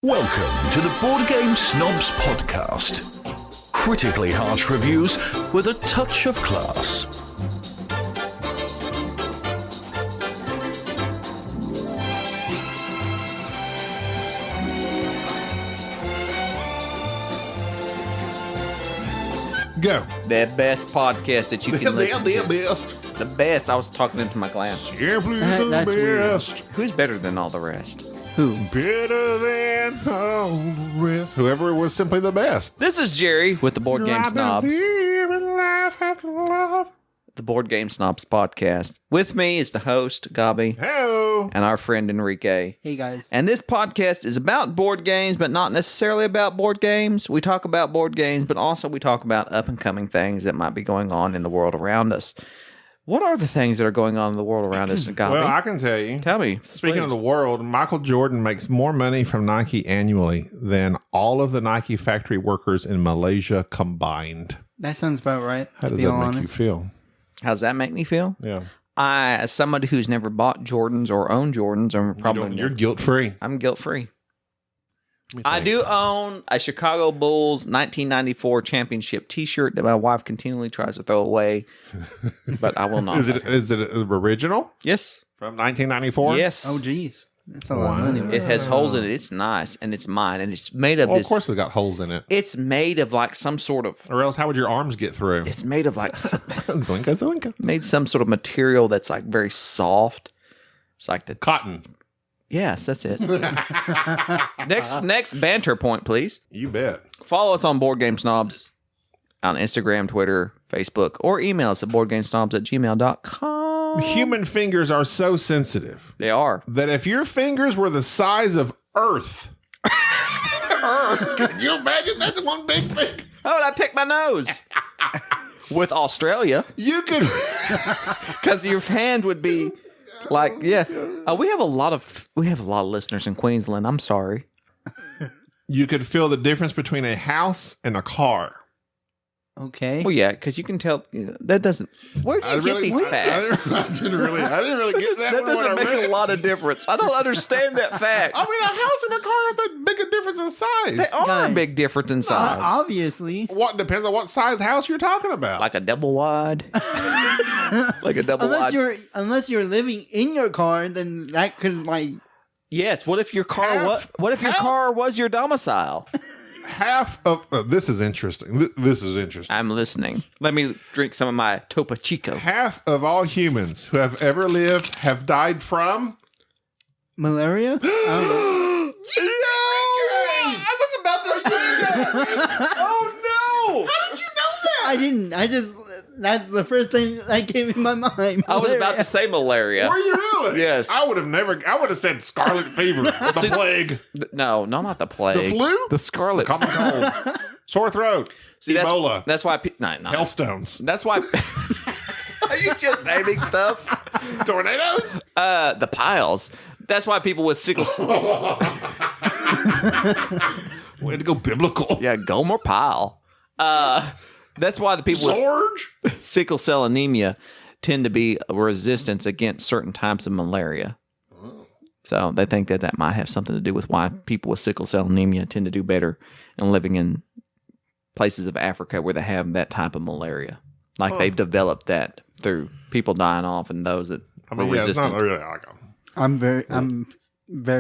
Welcome to the Board Game Snobs podcast. Critically harsh reviews with a touch of class. Go. The best podcast that you can listen to. best. The best. I was talking into my glass. Simply the That's weird. best. Who's better than all the rest? Who? Better than all the rest. Whoever was simply the best. This is Jerry with the Board Game Snobs. The Board Game Snobs podcast. With me is the host, Gaby, Hello. and our friend Enrique. Hey guys. And this podcast is about board games, but not necessarily about board games. We talk about board games, but also we talk about up-and-coming things that might be going on in the world around us. What are the things that are going on in the world around us, Gaby? Well, I can tell you. Tell me. Speaking of the world, Michael Jordan makes more money from Nike annually than all of the Nike factory workers in Malaysia combined. That sounds about right. How to does be that honest. make you feel? How does that make me feel? Yeah. I, as somebody who's never bought Jordans or owned Jordans, You're guilt-free. I'm guilt-free. I do own a Chicago Bulls 1994 championship T-shirt that my wife continually tries to throw away, but I will not. Is it original Yes. from 1994? Yes. Oh geez. That's a lot of money. It has holes in it. It's nice, and it's mine, and it's made of Well, this. of course it's got holes in it. It's made of like some sort of. Or else how would your arms get through? It's made of like Zoinka, zoinka. made some sort of material that's like very soft. It's like the Cotton. Yes, that's it. Next banter point, please. You bet. Follow us on Board Game Snobs on Instagram, Twitter, Facebook, or email us at boardgamesnobs@gmail.com. Human fingers are so sensitive They are. that if your fingers were the size of Earth, can you imagine? That's one big finger. How would I pick my nose? With Australia. You could. Because your hand would be like, yeah. We have a lot of listeners in Queensland. I'm sorry. You could feel the difference between a house and a car. Okay. Well, yeah, because you can tell that doesn't. Where do you get these facts? I didn't really get that. That one when I doesn't make read a it. lot of difference. I don't understand that fact. I mean, a house and a car are that big a difference in size. They are a Guys. big difference in size. Obviously. What depends on what size house you're talking about. Like a double wide. Like a double wide. Unless you're living in your car, then that could like Yes. What if your car car was your domicile? half of this is interesting. This is interesting. I'm listening. Let me drink some of my Topo Chico. Half of all humans who have ever lived have died from malaria. I don't know. I was about to say that. Oh no! How did you know that? I didn't. That's the first thing that came in my mind. I was about Malaria. to say malaria. Were you really? Yes. I would have said scarlet fever, the plague, No, not the plague. the flu, The scarlet. common cold, sore throat, See, Ebola, That's why. No. hailstones, That's why. Are you just naming stuff? tornadoes. The piles. That's why people with sickle. Way to go biblical. Yeah, Gomer Pile. That's why the people with Sorge. sickle cell anemia tend to be resistant against certain types of malaria. So they think that might have something to do with why people with sickle cell anemia tend to do better in living in places of Africa where they have that type of malaria. Like they've developed that through people dying off and those that were It's resistant. not really like I'm very.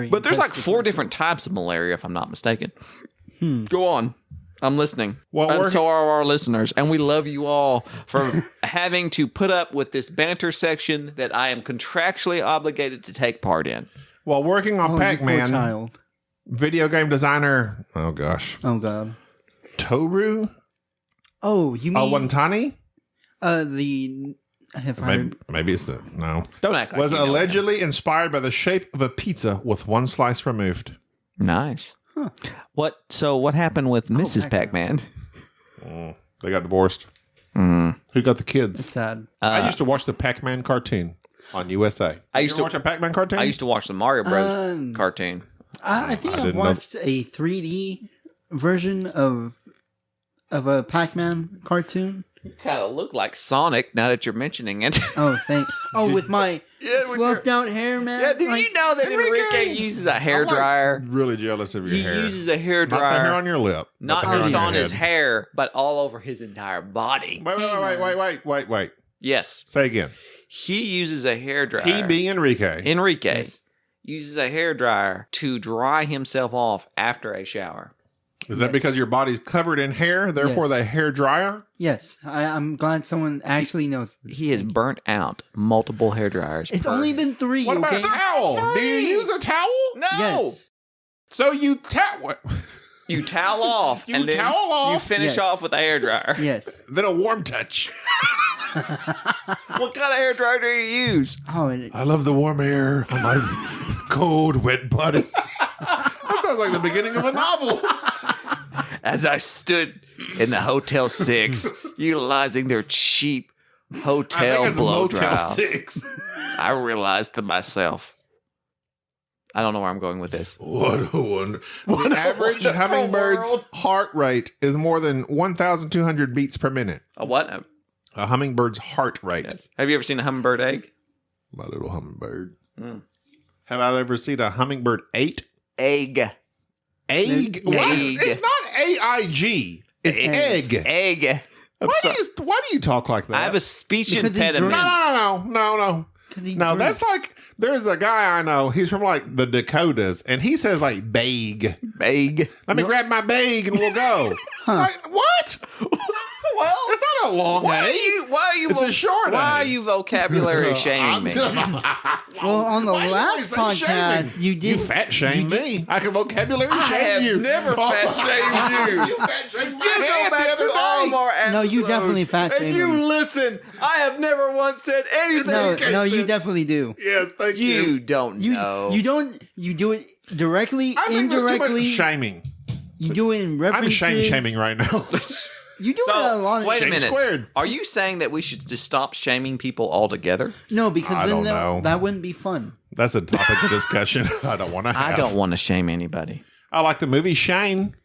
But there's like impressed 4 with this. different types of malaria, if I'm not mistaken. Go on. I'm listening. Well, And we're- so are our listeners. And we love you all for having to put up with this banter section that I am contractually obligated to take part in. While working on Oh, you poor Pac-Man, child. video game designer, oh gosh, Oh god. Toru Oh, you mean Awantani? the? Have I? Maybe it's the no. Don't act like Was you know allegedly inspired by the shape of a pizza with one slice removed. that. Nice. Huh. What happened with Mrs. Pac-Man. Pac-Man? They got divorced. Mm. Who got the It's kids? sad. I used to watch the Pac-Man cartoon on USA. I used You to watch a Pac-Man cartoon. I used to watch the Mario Bros. Cartoon. I think I I've didn't know. watched a 3D version of of a Pac-Man cartoon? Kind of look like Sonic now that you're mentioning it. With my with fluffed out hair, man. Yeah, do you know that Enrique uses a hair dryer? Really jealous of your He hair. uses a hair Not dryer. the hair on your lip. Not the hair just your on his head. hair, but all over his entire body. Wait. Yes. Say again. He uses a hair dryer. He being Enrique. Enrique uses a hair dryer to dry himself off after a shower. Is that because your body's covered in hair, therefore Yes. the hair dryer? Yes, I'm glad someone actually knows this. He has burnt out multiple hair dryers. It's per- only been 3, What about okay? a towel? Do you use a towel? No! Yes. So you towel. You towel off. You and then towel off? You finish Yes. off with a hair dryer. Yes. Then a warm touch. What kind of hair dryer do you use? Oh, and I love the warm air on my cold, wet body. That sounds like the beginning of a novel. As I stood in the Hotel 6, utilizing their cheap hotel blow Motel dryer, 6. I realized to myself, I don't know where I'm going with this. What a wonder. The average wonderful hummingbird's world. heart rate is more than 1,200 beats per minute. A what? A hummingbird's heart rate. Yes. Have you ever seen a hummingbird egg? My little hummingbird. Mm. Have I ever seen a hummingbird ate? Egg. Egg? Yeah. What? Egg. It's not AIG. It's egg. Egg. I'm Why do you talk like that? I have a speech Because he impediment. No. because he No, drinks. that's like, there's a guy I know, he's from like the Dakotas, and he says like bag. Egg. Let me grab my bag and we'll go. Like, what? Well, It's not a long why A. are you It's a short Why A. are you vocabulary shaming me? Well, on the Why do you last always say podcast, shaming? you did. You fat shame me. I can vocabulary I shame have you. never fat shamed you. You fat shamed my You head go back the other to all of day. our episodes. No, you definitely fat And shamed you him. listen. I have never once said anything. No, you definitely do. Yes, thank you. You don't You know. you don't. You do it directly, I think there's too much indirectly. shaming. You do it in I'm references. shame shaming right now. You do it a So, lot. Of wait a Shame minute. squared. Are you saying that we should just stop shaming people altogether? No, because I then don't know. that wouldn't be fun. That's a topic of discussion I don't want to have. I don't want to shame anybody. I like the movie Shane.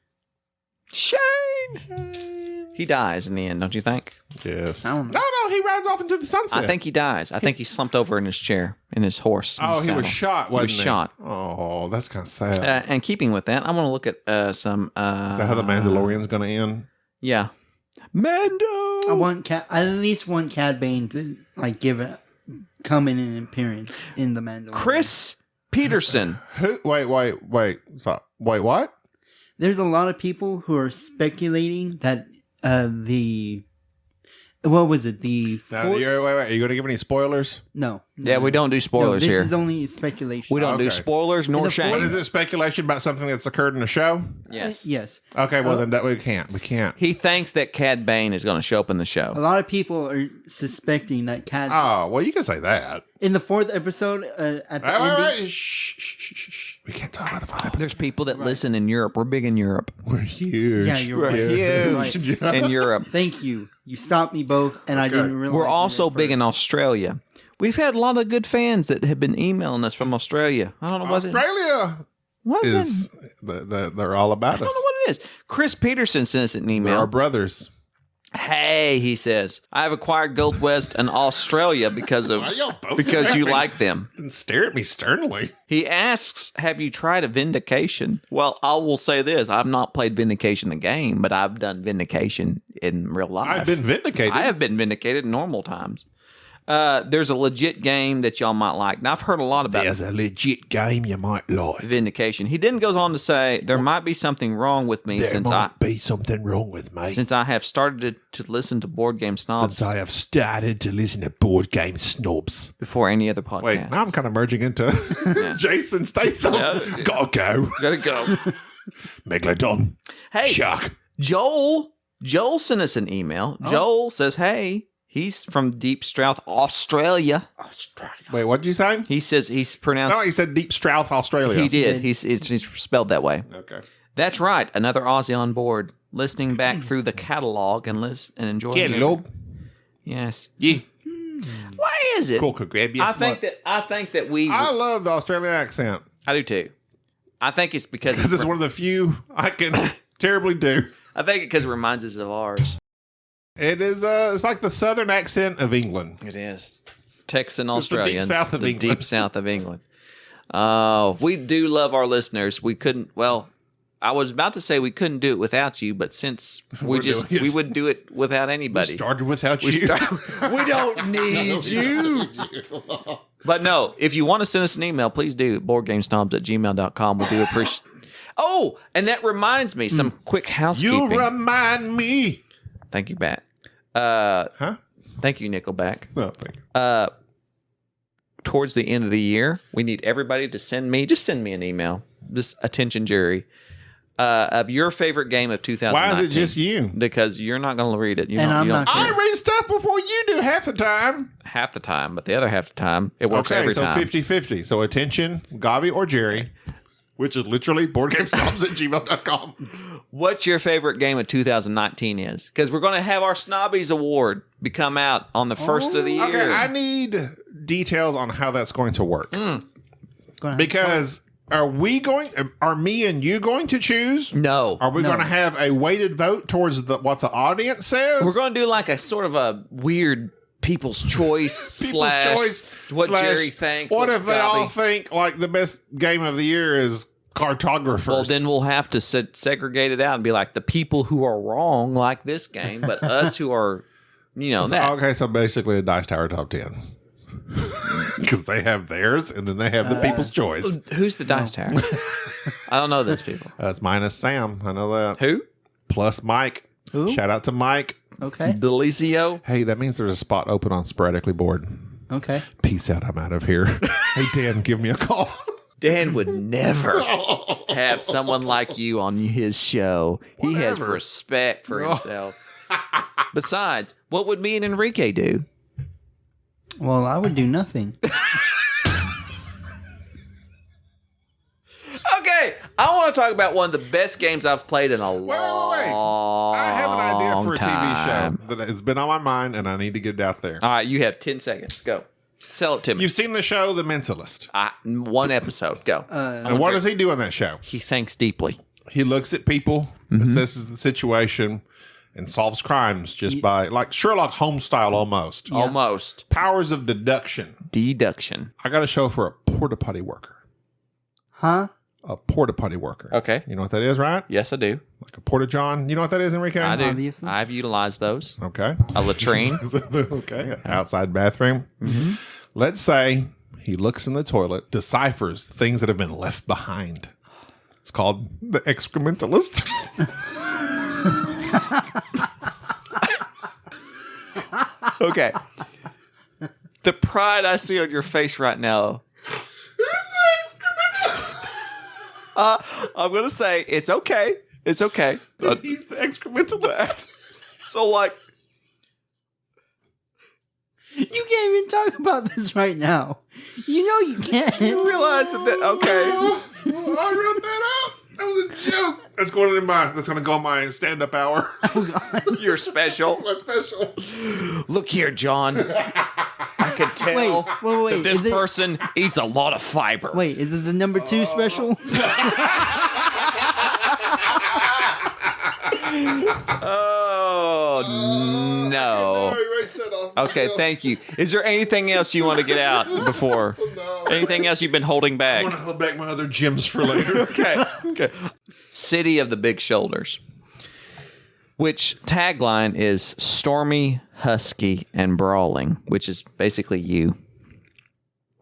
Shane. He dies in the end, don't you think? Yes. I don't know. No, he rides off into the sunset. I think he dies. I think he slumped over in his chair, in his horse. in Oh, his he was saddle. shot, He wasn't was he? shot. Oh, that's kind of sad. And keeping with that, I want to look at some. Is that how the Mandalorian's going to end? Yeah. Mando. I at least want Cad Bane to like come in an appearance in the Mandalorian. Chris Peterson. Who? Wait. Stop. Wait, what? There's a lot of people who are speculating that what was it? Wait. Are you going to give any spoilers? No. Yeah, we don't do spoilers this here. is only speculation. We don't do Okay. spoilers nor In the shame. What is it? Speculation about something that's occurred in the show? Yes. Yes. Okay, well then that we can't. We can't. He thinks that Cad Bane is going to show up in the A show. lot of people are suspecting that Cad Oh, well, you can say that. in the 4th episode at the ending. Wait. Shh. We can't talk about the final episode. There's people that listen in Europe. We're big in Europe. We're huge. Yeah, you're We're right. huge Right. in Europe. Thank you. You stopped me both, and I didn't realize. We're it also at big in first. Australia. We've had a lot of good fans that have been emailing us from Australia. I don't know what Australia what is they're all about I don't us. know what it is. Chris Peterson sent us an They're email. our brothers. Hey, he says, I've acquired Gold West in Australia because Why y'all both you laughing? like them. And stare at me sternly. He asks, have you tried a Vindication? Well, I will say this. I've not played Vindication the game, but I've done Vindication in real life. I've been vindicated. I have been vindicated in normal times. There's a legit game that y'all might like. Now, I've heard a lot about There's a legit game you might like. Vindication. He then goes on to say, there might be something wrong with me There since might be something wrong with me. I have started to listen to Board Game Snobs Since I have started to listen to Board Game Snobs. before any other podcast. Wait, now I'm kind of merging into Jason Statham. Yeah. Gotta go. Gotta go. Megalodon. Hey, Shark. Joel sent us an email. Joel says, hey, he's from Deep South, Australia. Wait, what did you say? He says he's Sound pronounced. like you said Deep South, Australia. He did. He's spelled that way. Okay. That's right. Another Aussie on board, listening back through the catalog and enjoying. Get it, Lord. Yes. Yeah. Why is it? Cool, could grab you. I think that we. I love the Australian accent. I do too. I think it's because Because it's one of the few I can terribly do. I think because it reminds us of ours. It is. It's like the southern accent of England. It is. Texan It's the deep Australians. south of England. Deep south of England. We do love our listeners. We couldn't, well, I was about to say we couldn't do it without you, but since we would do it without anybody. We started without you. We don't need you. But no, if you want to send us an email, please do. boardgamesnobs@gmail.com. We do appreciate. Oh, and that reminds me, some quick housekeeping. You remind me. Thank you, Bat. Huh? Thank you, Nickelback. No, thank you. Towards the end of the year, we need everybody to send me an email. Just attention, jury. Of your favorite game of 2019. Why is it just you? Because you're not going to read it. I'm not I sure. read stuff before you do half the time. Half the time, but the other half the time, it works Okay, every so time. 50-50. So attention, Gaby or Jerry, which is literally boardgamesnobs@gmail.com. What's your favorite game of 2019 is? Because we're going to have our Snobbies Award come out on the first of the year. Okay, I need details on how that's going to work. Because are me and you going to choose? No. Are we going to have a weighted vote towards what the audience says? We're going to do like a sort of a weird People's Choice what Jerry thinks. What if they all think like the best game of the year is Cartographers? Well, then we'll have to segregate it out and be like the people who are wrong like this game, but us who are, that. Okay, so basically a Dice Tower top 10. Because they have theirs, and then they have the People's Choice. Who's the Dice Tower? I don't know those people. That's minus Sam. I know that. Who? Plus Mike. Who? Shout out to Mike. Okay. Delicio. Hey, that means there's a spot open on Sporadically Board. Okay. Peace out. I'm out of here. Hey, Dan, give me a call. Dan would never have someone like you on his show. He has respect for himself. Besides, what would me and Enrique do? Well, I would do nothing. Okay, I want to talk about one of the best games I've played in a long Wait. I have an idea for a time. TV show that has been on my mind, and I need to get it out there. All right, you have 10 seconds. Go. Sell it to me. You've seen the show The Mentalist. One episode. Go. And what does he do in that show? He thinks deeply. He looks at people, assesses the situation, and solves crimes just by, like Sherlock Holmes style almost. Yeah. Almost. Powers of deduction. Deduction. I got a show for a porta potty worker. Huh? A porta potty worker. Okay. You know what that is, right? Yes, I do. Like a porta john. You know what that is, Enrique? I do. Obviously. I've utilized those. Okay. A latrine. Okay. Outside bathroom. Let's say he looks in the toilet, deciphers things that have been left behind. It's called the excrementalist. Okay. The pride I see on your face right now. I'm going to say it's okay. It's okay. He's the excrementalist. So, like, You can't even talk about this right now. You know you can't. you realize that, okay. I wrote that out. That was a joke. That's going to go on my stand-up hour. You're special. My special. Look here, John. I can tell Wait. that this Is it- person eats a lot of fiber. Wait, is it the number 2 special? Oh, no. Okay, thank you. Is there anything else you want to get out before? No. Anything else you've been holding I back? want to hold back my other gems for later. Okay. City of the Big Shoulders, which tagline is stormy, husky, and brawling, which is basically you.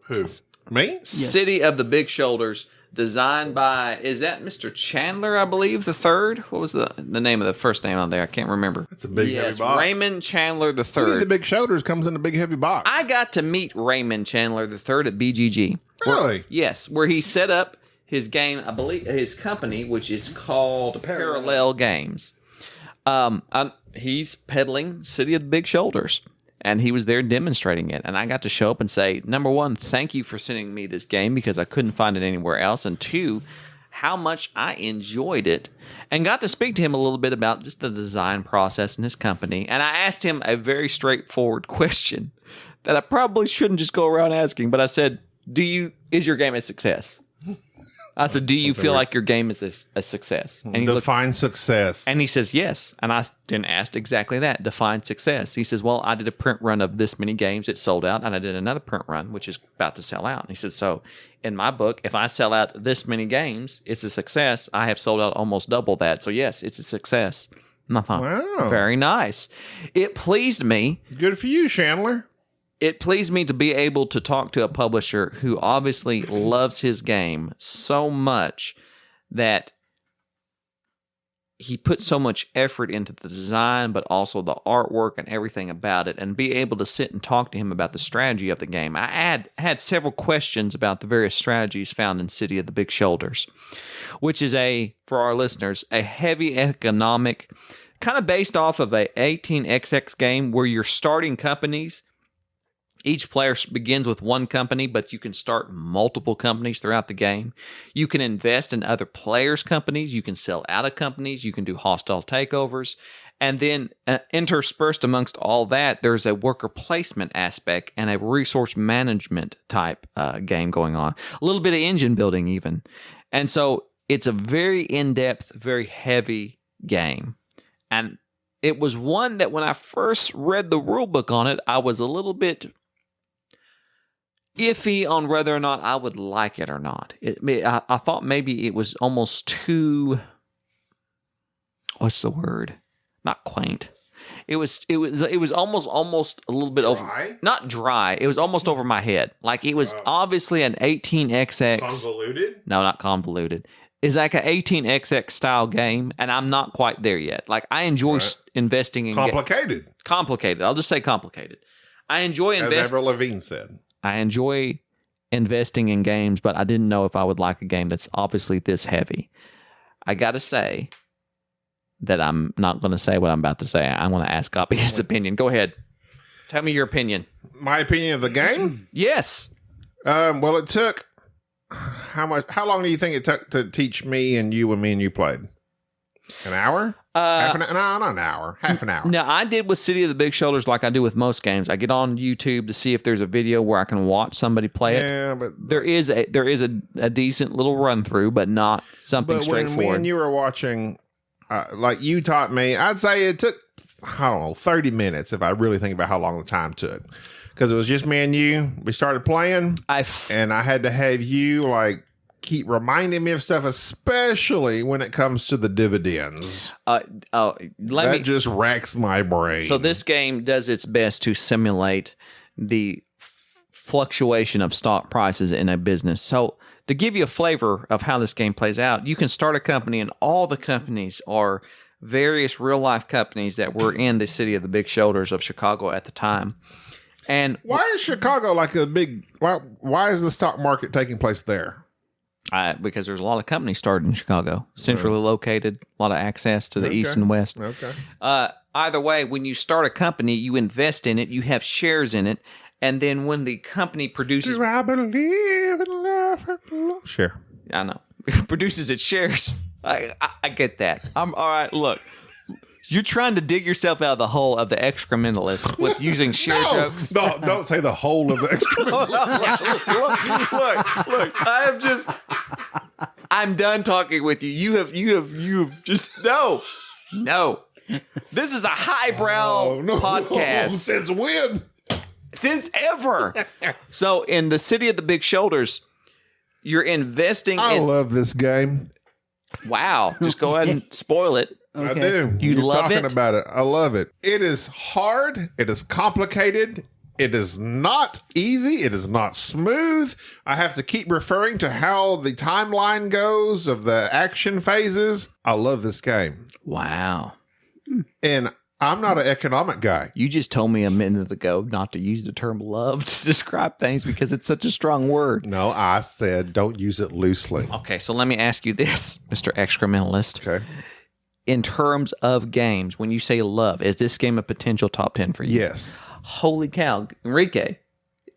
Who? Me? City of the Big Shoulders, designed by, is that Mr. Chandler, I believe, the third? What was the name of the first name on there? I can't remember. That's a big heavy box. Raymond Chandler the City of the third. Big Shoulders comes in a big heavy box. I got to meet Raymond Chandler the third at BGG. Really? Yes, where he set up his game, I believe, his company, which is called Parallel Games. He's peddling City of the Big Shoulders, and he was there demonstrating it. And I got to show up and say, number one, thank you for sending me this game because I couldn't find it anywhere else. And two, how much I enjoyed it, and got to speak to him a little bit about just the design process in his company. And I asked him a very straightforward question that I probably shouldn't just go around asking, but I said, is your game a success? I said, do you feel like your game is a success? And he Define success. And he says, yes. And I then asked exactly that, define success. He says, well, I did a print run of this many games. It sold out. And I did another print run, which is about to sell out. And he says, so in my book, if I sell out this many games, it's a success. I have sold out almost double that. So yes, it's a success. And I thought, Wow. very nice. It pleased me. Good for you, Chandler. It pleased me to be able to talk to a publisher who obviously loves his game so much that he put so much effort into the design, but also the artwork and everything about it, and be able to sit and talk to him about the strategy of the game. I had several questions about the various strategies found in City of the Big Shoulders, which is for our listeners, a heavy economic, kind of based off of a 18xx game where you're starting companies. Each player begins with one company, but you can start multiple companies throughout the game. You can invest in other players' companies. You can sell out of companies. You can do hostile takeovers. And then interspersed amongst all that, there's a worker placement aspect and a resource management type game going on. A little bit of engine building even. And so it's a very in-depth, very heavy game. And it was one that when I first read the rule book on it, I was a little bit iffy on whether or not I would like it or not. I thought maybe it was almost too, what's the word? Not quaint. It was almost a little bit Dry? over, not dry. It was almost over my head. Like it was obviously an 18xx. Convoluted? No, not convoluted. It's like an 18xx style game, and I'm not quite there yet. Like I enjoy investing in Complicated. complicated. I'll just say complicated. I enjoy investing. As Avril Lavigne said. I enjoy investing in games, but I didn't know if I would like a game that's obviously this heavy. I got to say that I'm not going to say what I'm about to say. I'm going to ask Gaby his opinion. Go ahead. Tell me your opinion. My opinion of the game? Yes. Well, it took how long do you think it took to teach me and you played? An hour? No, not an hour. Half an hour. No, I did with City of the Big Shoulders like I do with most games. I get on YouTube to see if there's a video where I can watch somebody play it. Yeah, but There is a decent little run through, but not something But when straightforward. me and you were watching, like you taught me, I'd say it took, 30 minutes if I really think about how long the time took. Because it was just me and you. We started playing, and I had to have you, keep reminding me of stuff, especially when it comes to the dividends. That just racks my brain. So this game does its best to simulate the fluctuation of stock prices in a business. So to give you a flavor of how this game plays out, you can start a company, and all the companies are various real-life companies that were in the City of the Big Shoulders of Chicago at the time. And why is Chicago like a big... Why is the stock market taking place there? Because there's a lot of companies started in Chicago, centrally located, a lot of access to the east and west. Okay. Either way, when you start a company, you invest in it, you have shares in it, and then when the company produces... Do I believe in love? Sure. I know. Produces its shares. I get that. I'm all right. Look, you're trying to dig yourself out of the hole of the excrementalist with using share jokes. No, don't say the whole of the excrementalist. Look. I am just. I'm done talking with you. You have just no. This is a highbrow podcast. Since when? Since ever. So in the City of the Big Shoulders, you're investing. I love this game. Wow. Just go ahead and spoil it. Okay. I do. You You're love talking it? about it. I love it. It is hard. It is complicated. It is not easy. It is not smooth. I have to keep referring to how the timeline goes of the action phases. I love this game. Wow. And I'm not an economic guy. You just told me a minute ago not to use the term love to describe things because it's such a strong word. No, I said don't use it loosely. Okay, so let me ask you this, Mr. Excrementalist. Okay. In terms of games, when you say love, is this game a potential top 10 for you? Yes. Holy cow. Enrique,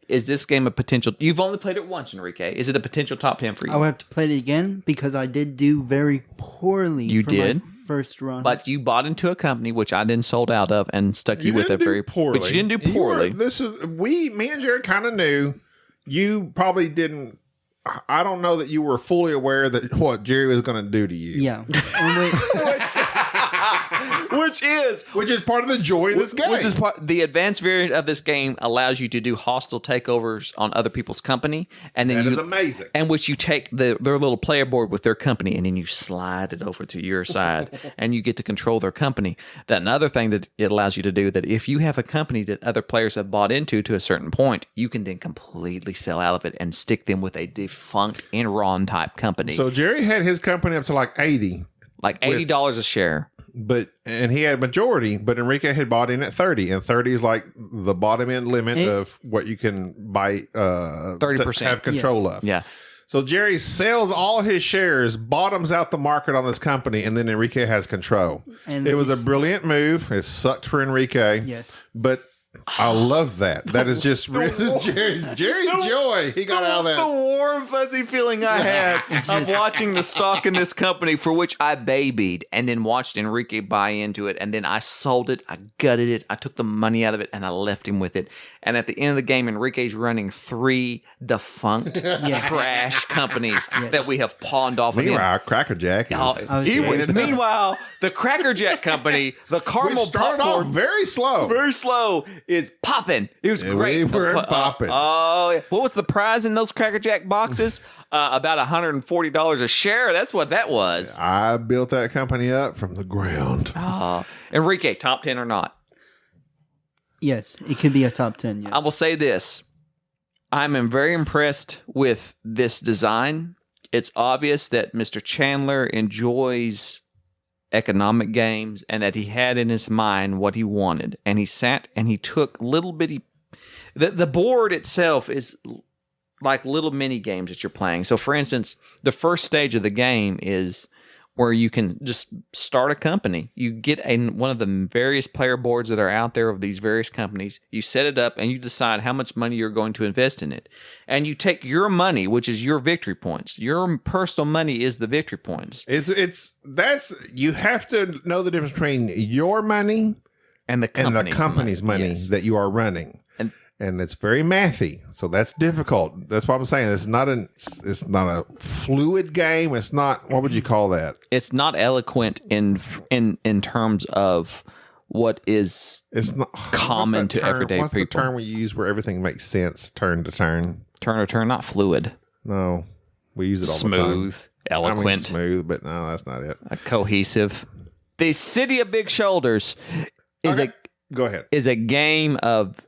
is this game a potential... You've only played it once, Enrique. Is it a potential top 10 for you? I would have to play it again because I did do very poorly. You for did? my first run. But you bought into a company, which I then sold out of and stuck you with didn't it do very poorly. But you didn't do poorly. Me and Jared kind of knew. You probably didn't I don't know that you were fully aware that what Jerry was going to do to you. Yeah. Which is part of the joy of this game. Which is the advanced variant of this game allows you to do hostile takeovers on other people's company, and then that is amazing. And which you take their little player board with their company, and then you slide it over to your side, and you get to control their company. That another thing that it allows you to do that if you have a company that other players have bought into to a certain point, you can then completely sell out of it and stick them with a defunct Enron type company. So Jerry had his company up to like 80. Like $80 a share. And he had majority, but Enrique had bought in at 30, and 30 is like the bottom end limit of what you can buy 30% to have control of. Yeah. So Jerry sells all his shares, bottoms out the market on this company, and then Enrique has control. And it was a brilliant move. It sucked for Enrique. Yes. But I love that. That is just Jerry's joy. He got out of that. The warm, fuzzy feeling I had of watching the stock in this company for which I babied and then watched Enrique buy into it. And then I sold it. I gutted it. I took the money out of it and I left him with it. And at the end of the game, Enrique's running 3 defunct trash companies that we have pawned off of him. Meanwhile, Cracker Jack is... Meanwhile, the Cracker Jack company, the caramel started popcorn, off very slow, is popping. It was great. We were popping. Oh, what was the prize in those Cracker Jack boxes? About $140 a share. That's what that was. I built that company up from the ground. Enrique, top 10 or not? Yes, it could be a top 10. Yes. I will say this. I'm very impressed with this design. It's obvious that Mr. Chandler enjoys economic games and that he had in his mind what he wanted. And he sat and he took little bitty... The board itself is like little mini games that you're playing. So, for instance, the first stage of the game is where you can just start a company. You get one of the various player boards that are out there of these various companies. You set it up and you decide how much money you're going to invest in it. And you take your money, which is your victory points. Your personal money is the victory points. You have to know the difference between your money and the company's money that you are running. And it's very mathy, so that's difficult. That's what I'm saying. It's not a fluid game. It's not. What would you call that? It's not eloquent in terms of what is. It's not common to everyday people. What's the term we use where everything makes sense? Turn to turn. Turn to turn, not fluid. No, we use it all the time. Smooth, eloquent, smooth, but no, that's not it. Cohesive. The City of Big Shoulders Go ahead. Is a game of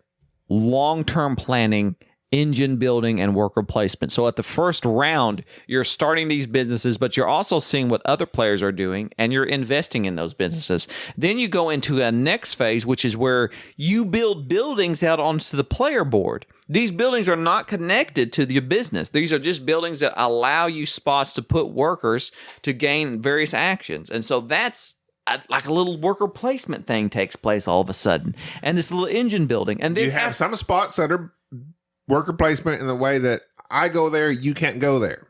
long-term planning, engine building, and worker placement. So at the first round, you're starting these businesses, but you're also seeing what other players are doing, and you're investing in those businesses. Then you go into a next phase, which is where you build buildings out onto the player board. These buildings are not connected to your business. These are just buildings that allow you spots to put workers to gain various actions. And so that's like a little worker placement thing takes place all of a sudden, and this little engine building. And then you have some spots that are worker placement in the way that I go there, you can't go there.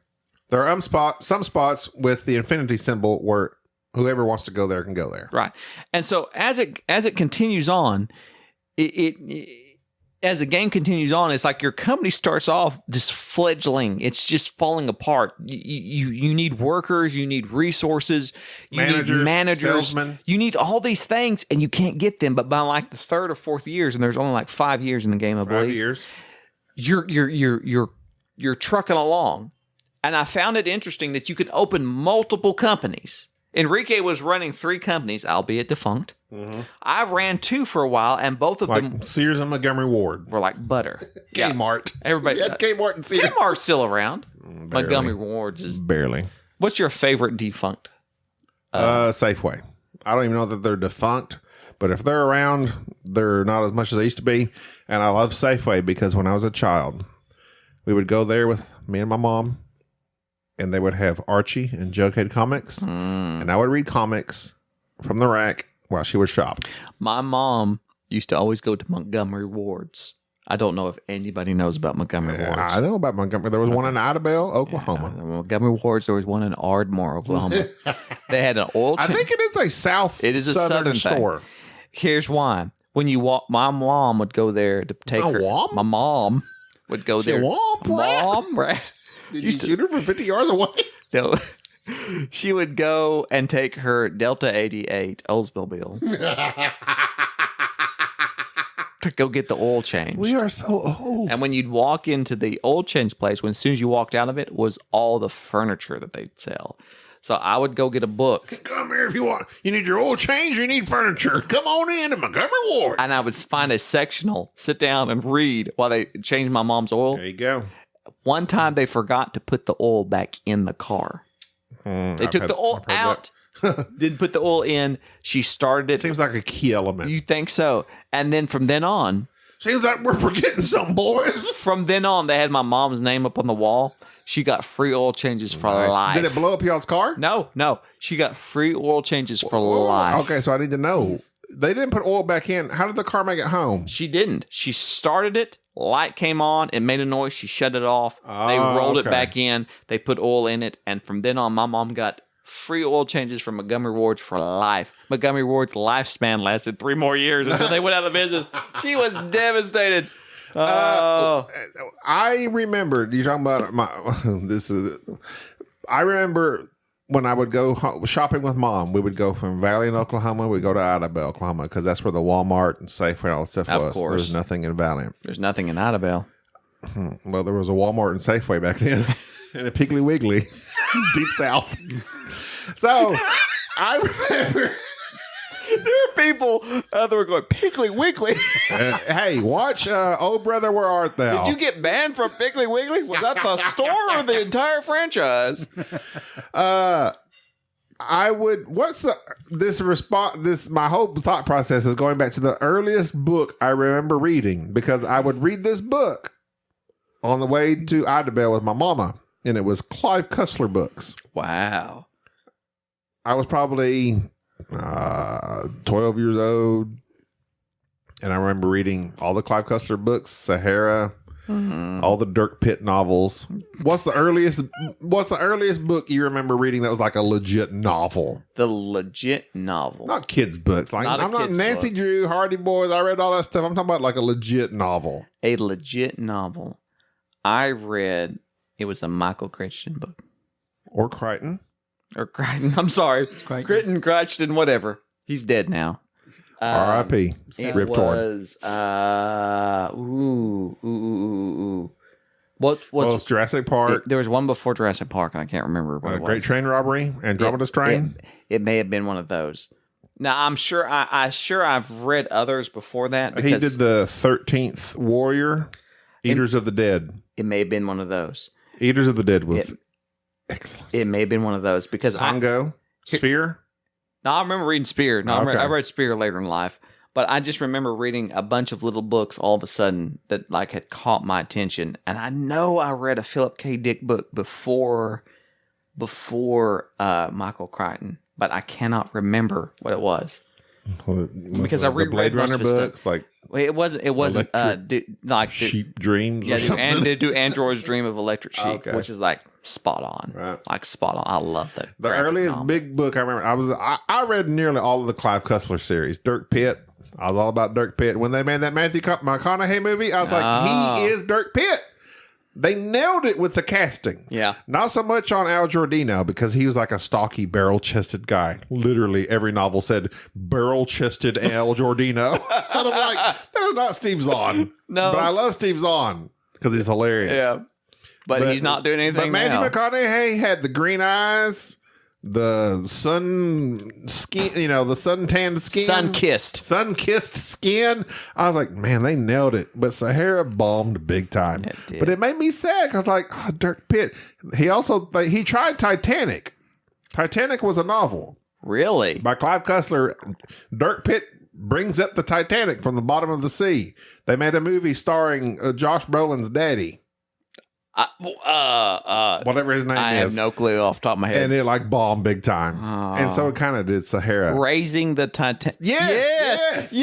There are some spots with the infinity symbol where whoever wants to go there can go there. Right. And so as it continues on, as the game continues on, it's like your company starts off just fledgling. It's just falling apart. You need workers, you need resources, you need managers, salesmen. You need all these things, and you can't get them. But by like the 3rd or 4th years, and there's only like 5 years in the game, I believe. 5 years. You're trucking along, and I found it interesting that you could open multiple companies. Enrique was running 3 companies, albeit defunct. Mm-hmm. I ran 2 for a while, and both of them... Sears and Montgomery Ward. Were like butter. Kmart. Everybody... You had Kmart and Sears. Kmart's still around. Barely. Montgomery Ward's is... Barely. What's your favorite defunct? Safeway. I don't even know that they're defunct, but if they're around, they're not as much as they used to be. And I love Safeway because when I was a child, we would go there with me and my mom, and they would have Archie and Jughead comics, and I would read comics from the rack while she would shop. My mom used to always go to Montgomery Ward's. I don't know if anybody knows about Montgomery Ward's. I know about Montgomery. There was one in Idabel, Oklahoma. Yeah, Montgomery Ward's. There was one in Ardmore, Oklahoma. They had an oil change. I think it is a southern store. Here's why. When you walk, my mom would go there to take her. Mom? My mom would go there. Mom, Did you shoot her from 50 yards away? No. She would go and take her Delta 88 Oldsmobile to go get the oil change. We are so old. And when you'd walk into the oil change place, as soon as you walked out of it, was all the furniture that they'd sell. So I would go get a book. Come here if you want. You need your oil change, you need furniture. Come on in to Montgomery Ward. And I would find a sectional, sit down and read while they changed my mom's oil. There you go. One time they forgot to put the oil back in the car. They took the oil out, didn't put the oil in. She started it. Seems like a key element. You think so? And then from then on. Seems like we're forgetting some, boys. From then on, they had my mom's name up on the wall. She got free oil changes for life. Did it blow up y'all's car? No. She got free oil changes for life. Okay, so I need to know. They didn't put oil back in. How did the car make it home? She didn't. She started it. Light came on. It made a noise. She shut it off. They rolled it back in. They put oil in it. And from then on, my mom got free oil changes from Montgomery Ward's for life. Montgomery Ward's lifespan lasted 3 more years until they went out of business. She was devastated. I remember you talking about I remember when I would go shopping with Mom. We would go from Valley in Oklahoma. We'd go to Idabel, Oklahoma, because that's where the Walmart and Safeway and all that stuff was. Of course. There's nothing in Valley. There's nothing in Idabel. Well, there was a Walmart and Safeway back then, and a Piggly Wiggly, deep south. So I remember. There are people that were going, Piggly Wiggly. Hey, watch Oh Brother, Where Art Thou? Did you get banned from Piggly Wiggly? Was that the store or the entire franchise? I would. My whole thought process is going back to the earliest book I remember reading, because I would read this book on the way to Idabel with my mama, and it was Clive Cussler books. Wow. I was probably 12 years old, and I remember reading all the Clive Cussler books, Sahara, all the Dirk Pitt novels. What's the earliest book you remember reading that was like a legit novel? The legit novel. Not kids' books. Like I'm not Nancy Drew, Hardy Boys. I read all that stuff. I'm talking about like a legit novel. A legit novel. I read, it was a Michael Crichton book. Or Crichton. Or Crichton. I'm sorry. Crichton, whatever. He's dead now. R.I.P. It Rip was What's Jurassic Park? There was one before Jurassic Park, and I can't remember what it was. Great Train Robbery, Andromeda's Train. It may have been one of those. Now I'm sure I've read others before that. He did the 13th Warrior, Eaters of the Dead. It may have been one of those. Eaters of the Dead was excellent. It may have been one of those because Congo, Sphere. No, I remember reading Spear. No, I read Spear later in life. But I just remember reading a bunch of little books all of a sudden that like had caught my attention. And I know I read a Philip K. Dick book before Michael Crichton, but I cannot remember what it was. Because I reread Blade Runner books, like it wasn't like Sheep Dreams. Or something. And do Androids Dream of Electric Sheep, which is like spot on, right? Like spot on. I love that. The earliest big book I remember, I read nearly all of the Clive Cussler series. Dirk Pitt, I was all about Dirk Pitt. When they made that Matthew McConaughey movie, I was like, he is Dirk Pitt. They nailed it with the casting. Yeah. Not so much on Al Giordino, because he was like a stocky, barrel-chested guy. Literally, every novel said barrel-chested Al Giordino. And I'm like, that is not Steve Zahn. No. But I love Steve Zahn because he's hilarious. Yeah. But he's not doing anything. But Matthew McConaughey had the green eyes, the sun skin, the sun-tanned skin. Sun-kissed skin. I was like, man, they nailed it. But Sahara bombed big time. But it made me sad because, like, Dirk Pitt. He tried Titanic. Titanic was a novel. Really? By Clive Cussler. Dirk Pitt brings up the Titanic from the bottom of the sea. They made a movie starring Josh Brolin's daddy. Whatever his name is. I have no clue off the top of my head. And it like bombed big time. And so it kind of did Sahara. Raising the Titanic. Yes.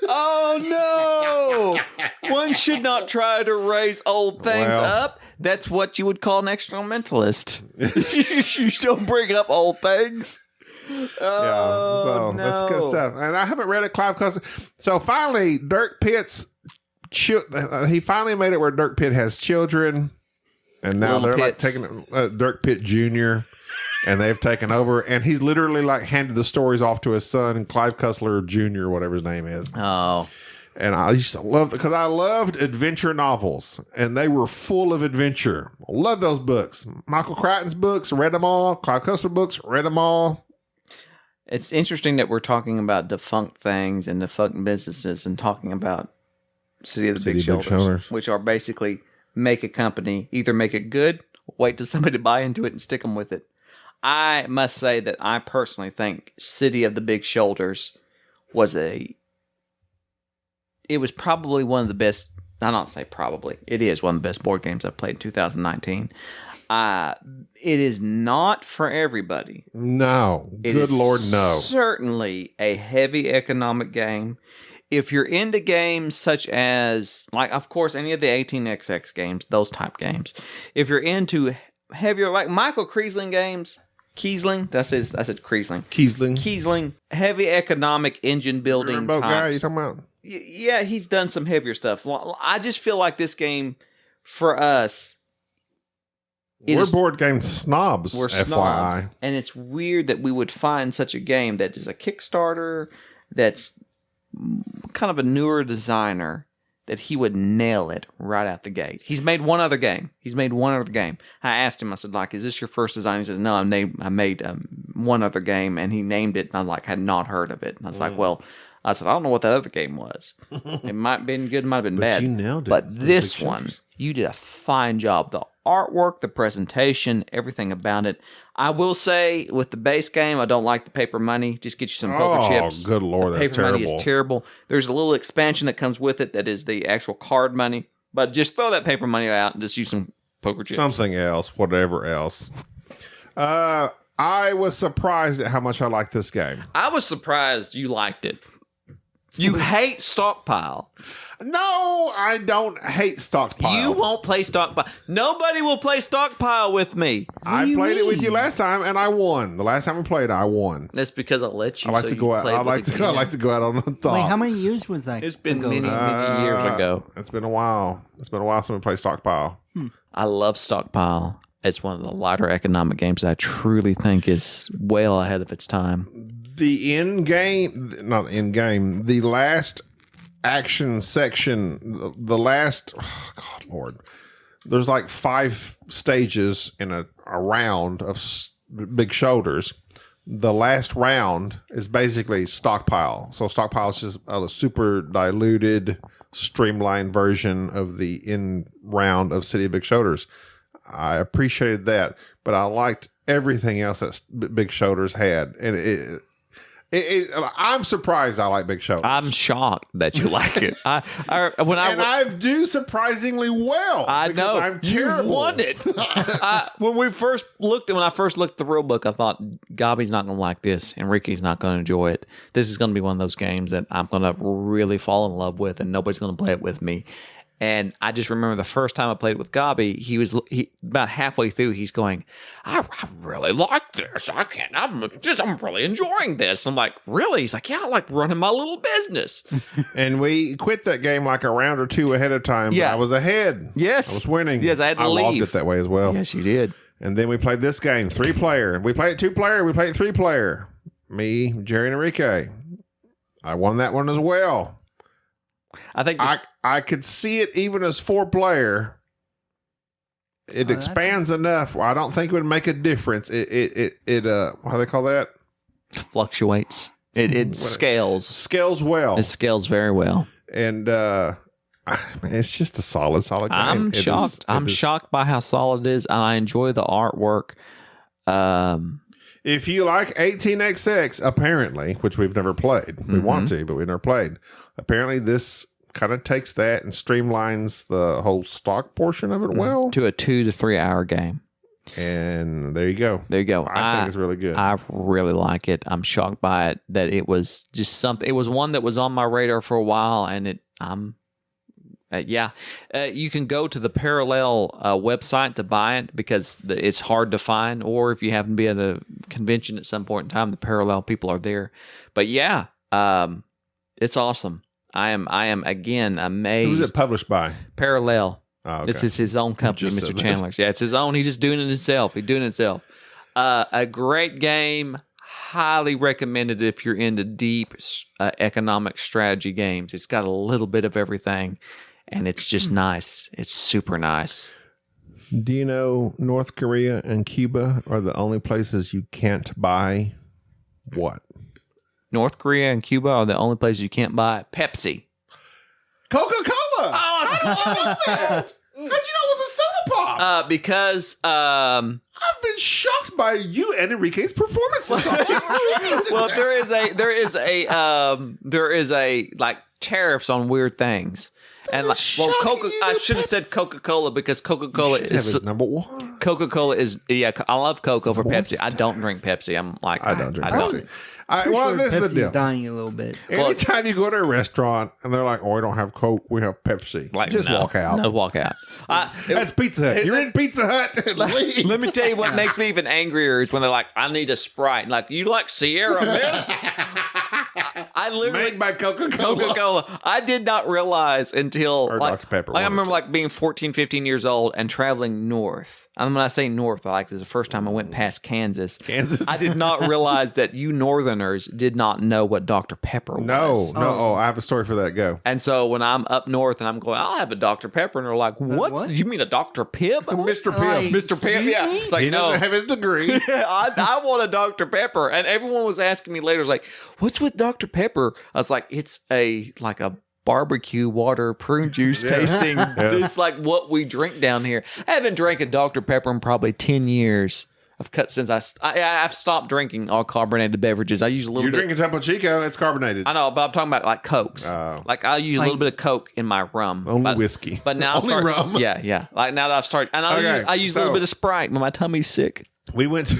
Oh no. One should not try to raise old things up. That's what you would call an experimentalist. You don't bring up old things. So that's good stuff. And I haven't read a Clive Cussler. So finally, Dirk Pitt's he finally made it where Dirk Pitt has children, And now Little they're Pitts. like taking Dirk Pitt Jr., and they've taken over. And he's literally like handed the stories off to his son, Clive Cussler Jr., whatever his name is. Oh. And I used to love, because I loved adventure novels, and they were full of adventure. I love those books. Michael Crichton's books, read them all. Clive Cussler books, read them all. It's interesting that we're talking about defunct things and defunct businesses and talking about City of the Big Shoulders, which are basically make a company, either make it good, wait till somebody buy into it and stick them with it. I must say that I personally think City of the Big Shoulders was it was probably one of the best, I'll not say probably, it is one of the best board games I've played in 2019. It is not for everybody. No. Good Lord, no. Certainly a heavy economic game. If you're into games such as, like, of course, any of the 18xx games, those type games. If you're into heavier, like Michael Kiesling games, I said Kiesling. Kiesling, heavy economic engine building types. Guy you talking about? Yeah, he's done some heavier stuff. I just feel like this game, for us, we're board game snobs, we're FYI. snobs, and it's weird that we would find such a game that is a Kickstarter, that's kind of a newer designer, that he would nail it right out the gate. He's made one other game. I asked him, I said, like, is this your first design? He says, no, I made one other game, and he named it, and I had not heard of it. And I was like, well, I said, I don't know what that other game was. It might have been good, it might have been bad. You nailed it. But this one, you did a fine job. The artwork, the presentation, everything about it. I will say, with the base game, I don't like the paper money. Just get you some poker chips. Oh, good Lord, that's terrible. Paper money is terrible. There's a little expansion that comes with it that is the actual card money. But just throw that paper money out and just use some poker chips. Something else, whatever else. I was surprised at how much I liked this game. I was surprised you liked it. You hate Stockpile. No, I don't hate Stockpile. You won't play Stockpile. Nobody will play Stockpile with me. I played it with you last time, and I won. The last time we played, I won. That's because I let you. I like to go out. I like to go out on the top. Wait, how many years was that? It's been many years ago. It's been a while. It's been a while since we played Stockpile. I love Stockpile. It's one of the lighter economic games that I truly think is well ahead of its time. The last action section, the last, oh God, Lord, there's like 5 stages in a round of Big Shoulders. The last round is basically Stockpile. So Stockpile is just a super diluted, streamlined version of the end round of City of Big Shoulders. I appreciated that, but I liked everything else that Big Shoulders had. And I'm surprised I like Big Shoulders. I'm shocked that you like it. I do surprisingly well. I know. I'm terrible. You won it. When I first looked at the rule book, I thought Gaby's not going to like this. Enrique's not going to enjoy it. This is going to be one of those games that I'm going to really fall in love with, and nobody's going to play it with me. And I just remember the first time I played with Gaby, he about halfway through, he's going, I really like this. I'm really enjoying this. I'm like, really? He's like, yeah, I like running my little business. And we quit that game like a round or two ahead of time. Yeah. But I was ahead. Yes. I was winning. Yes, I had to leave. I loved it that way as well. Yes, you did. And then we played this game, 3-player. We played 2-player. We played 3-player. Me, Jerry, and Enrique. I won that one as well. I think I could see it even as 4-player. It expands enough where I don't think it would make a difference. It what do they call that? Fluctuates. It scales. Scales well. It scales very well. And it's just a solid game. I'm shocked. I'm shocked by how solid it is, and I enjoy the artwork. If you like 18xx, apparently, which we've never played, we want to, but we've never played. Apparently, this kind of takes that and streamlines the whole stock portion of it well to a 2 to 3 hour game. And there you go. I think it's really good. I really like it. I'm shocked by it that it was just something. It was one that was on my radar for a while, and you can go to the Parallel website to buy it because it's hard to find, or if you happen to be at a convention at some point in time, the Parallel people are there. But it's awesome. I am again amazed. Who's it published by? Parallel. Oh, okay. It's his own company, Just Mr. said that. Chandler's. Yeah, it's his own. He's just doing it himself. A great game. Highly recommended if you're into deep economic strategy games. It's got a little bit of everything, and it's just nice. It's super nice. Do you know North Korea and Cuba are the only places you can't buy what? North Korea and Cuba are the only places you can't buy Pepsi. Coca-Cola! Oh, I love that! How'd you know it was a soda pop? Because I've been shocked by you and Enrique's performances. well, there is a like tariffs on weird things. And like, well, I should have said Coca-Cola because Coca-Cola is number one. Coca-Cola is I love Coke over Pepsi. I don't drink Pepsi. I'm like I don't drink Pepsi. Well, this is the deal. Pepsi's dying a little bit. Anytime you go to a restaurant and they're like, "Oh, we don't have Coke, we have Pepsi," like, just walk out. No, walk out. That's Pizza Hut. You're in Pizza Hut. Let me tell you what makes me even angrier is when they're like, "I need a Sprite." Like, you like Sierra Mist? I literally made by Coca-Cola. Coca-Cola. I did not realize until Or Dr. Pepper. I remember like being 14, 15 years old and traveling north. And when I say north, this is the first time I went past Kansas. I did not realize that you northerners did not know what Dr. Pepper was. No. Oh, I have a story for that. Go. And so when I'm up north and I'm going, I'll have a Dr. Pepper. And they're like, what? You mean a Dr. Pibb? Mr. Pibb. Like, Mr. Pibb, yeah. me? It's like, He doesn't have his degree. I want a Dr. Pepper. And everyone was asking me later, was like, what's with Dr. Pepper? I was like, it's a barbecue water prune juice tasting. It's like what we drink down here. I haven't drank a Dr. Pepper in probably 10 years. I've cut since I've stopped drinking all carbonated beverages. I use a little You're bit. drinking Topo Chico, it's carbonated. I know, but I'm talking about like Cokes. Like I use a little bit of Coke in my rum. Only whiskey. But now Only rum. Yeah. Like now that I've started, and I use a little bit of Sprite when my tummy's sick. We went to...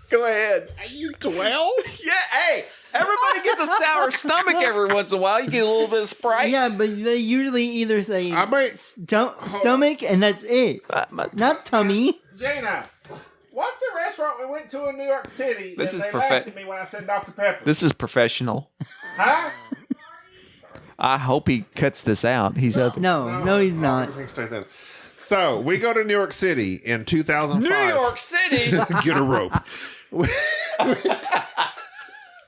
Go ahead. Are you 12? Yeah, hey, everybody gets a sour stomach every once in a while. You get a little bit of Sprite. Yeah, but they usually either say I stomach and that's it. Not tummy. Jana, what's the restaurant we went to in New York City? This is they perfect. laughed at me when I said Dr. Pepper. This is professional. Huh? I hope he cuts this out. He's up. No, he's not. Everything stays in. So we go to New York City in 2005. New York City. Get a rope.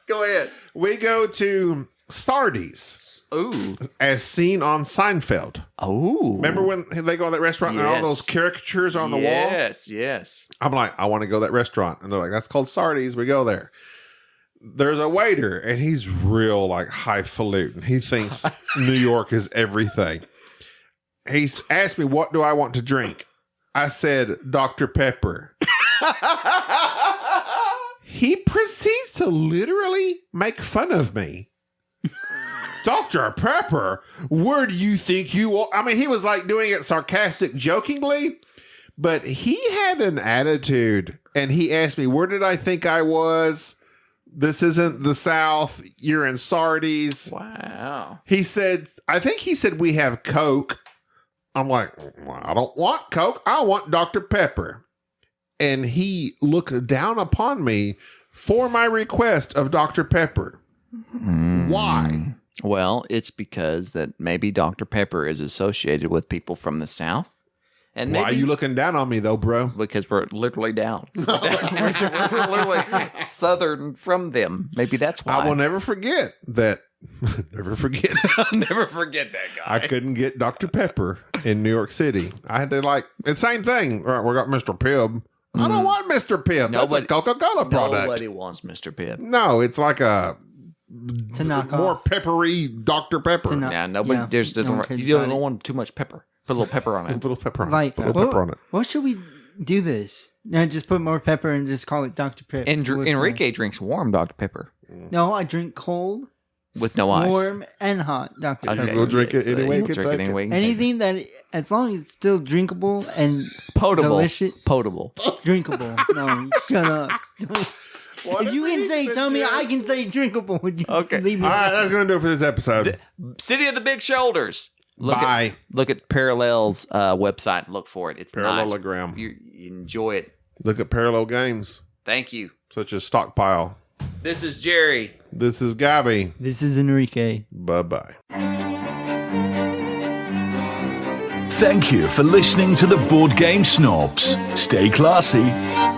Go ahead. We go to Sardi's. Ooh. As seen on Seinfeld. Oh. Remember when they go to that restaurant and all those caricatures on the wall? Yes. I'm like, I want to go to that restaurant. And they're like, that's called Sardi's. We go there. There's a waiter, and he's real like highfalutin. He thinks New York is everything. He's asked me, what do I want to drink? I said, Dr. Pepper. He proceeds to literally make fun of me. Dr. Pepper, where do you think you are? I mean, he was like doing it sarcastic, jokingly, but he had an attitude, and he asked me, where did I think I was? This isn't the South. You're in Sardi's. Wow. He said, I think he said, we have Coke. I'm like, well, I don't want Coke. I want Dr. Pepper. And he looked down upon me for my request of Dr. Pepper. Why? Well, it's because that maybe Dr. Pepper is associated with people from the South. And maybe, why are you looking down on me, though, bro? Because we're literally down. We're literally southern from them. Maybe that's why. I will never forget that. Never forget. I'll never forget that guy. I couldn't get Dr. Pepper in New York City. I had to the same thing. All right, we got Mr. Pibb. I don't want Mr. Pibb. That's a Coca-Cola product. Nobody wants Mr. Pibb. No, it's like a knock more off. peppery Dr. Pepper. Yeah, nobody. Yeah, There's no you kids don't got it. want too much pepper. Put a little pepper on Put a it. little pepper on Like, it. Put a little pepper on it. what should we do this? No, just put more pepper and just call it Dr. Pepper. Enrique drinks warm Dr. Pepper No, I drink cold, with no ice. warm, and hot Dr. Okay. Pepper. We'll drink it So anyway. you'll Can drink it take it. anyway. Anything that, as long as it's still drinkable and Potable. delicious, Potable. drinkable. No, shut up. If you can say tummy, I can say drinkable. You Okay. leave me All right, alone. that's going to do it for this episode. City of the Big Shoulders. Bye. Look at Parallel's website. Look for it. It's Parallelogram. nice. You enjoy it. Look at parallel games, Thank you. such as Stockpile. This is Jerry. This is Gaby. This is Enrique. Bye-bye. Thank you for listening to the Board Game Snobs. Stay classy.